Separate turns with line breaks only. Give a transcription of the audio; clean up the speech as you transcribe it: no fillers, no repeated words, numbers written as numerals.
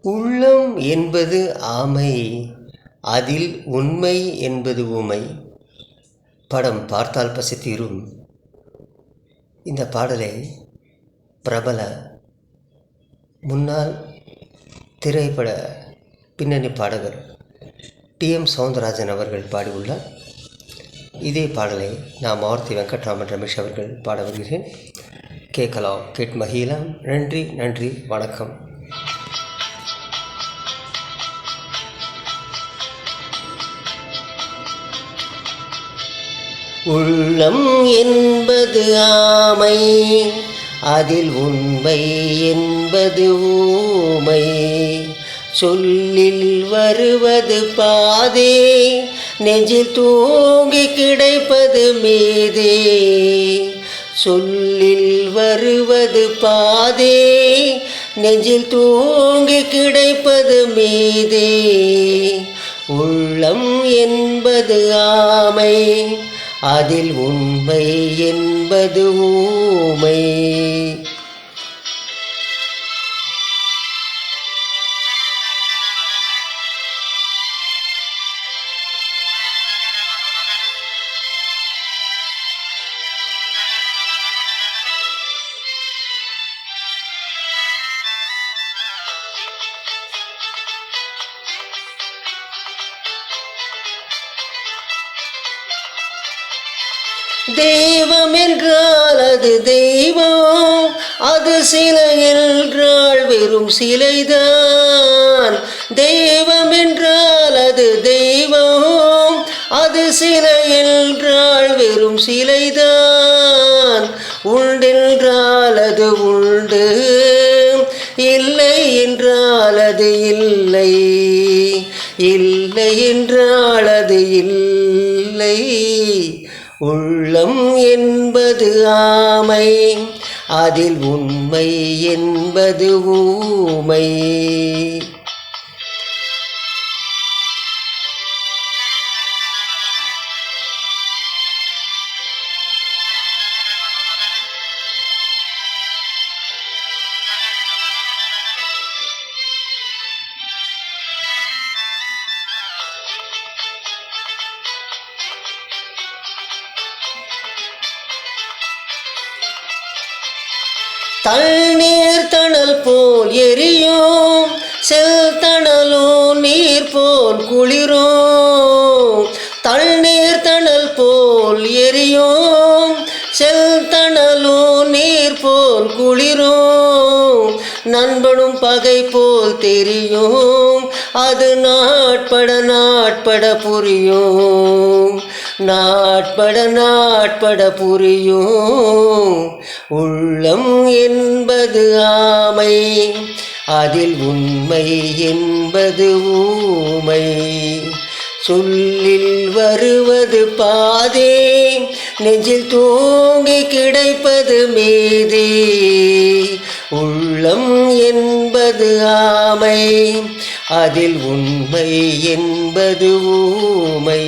உள்ளம் என்பது ஆமை, அதில் உண்மை என்பது ஊமை. படம் பார்த்தால் பசி தீரும். இந்த பாடலை பிரபல முன்னாள் திரைப்பட பின்னணி பாடகர் டி.எம். சௌந்தரராஜன் அவர்கள் பாடியுள்ளார். இதே பாடலை நான் மாருதி வெங்கட்ராமன் ரமேஷ் அவர்கள் பாட வருகிறேன். கேட்கலாம், கேட் மகிழலாம். நன்றி, நன்றி, வணக்கம். உள்ளம் என்பது ஆமை, அதில் உண்மை என்பது ஊமை. சொல்லில் வருவது பாதே, நெஞ்சில் தூங்கி கிடைப்பது மீதே. சொல்லில் வருவது பாதே, நெஞ்சில் தூங்கி கிடைப்பது மீதே. உள்ளம் என்பது ஆமை, அதில் உண்மை என்பது ஊமை. தெய்வம் என்றால் அது தெய்வம், அது சிலை என்றால் வெறும் சிலைதான். தெய்வம் என்றால் அது தெய்வம், அது சிலை என்றால் வெறும் சிலைதான். உண்டென்றால் அது உண்டு, இல்லை என்றால் அது இல்லை, இல்லை என்றால் அது இல்லை. உள்ளம் என்பது ஆமை, அதில் உண்மை என்பது ஊமை. தண்ணீர் தணல் போல் எரியும், செல்தணலோ நீர் போல் குளிரும். தண்ணீர் தணல் போல் எரியும், செல்தணலோ நீர் போல் குளிரும். நண்பனும் பகை போல் தெரியும், அது நாட்பட நாட்பட புரியும், நாட்பட நாட்பட புரியும். உள்ளம் என்பது ஆமை, அதில் உண்மை என்பது ஊமை. சொல்லில் வருவது பாதே, நெஞ்சில் தூங்கி கிடைப்பது மீதே. உள்ளம் என்பது ஆமை, அதில் உண்மை என்பது ஊமை.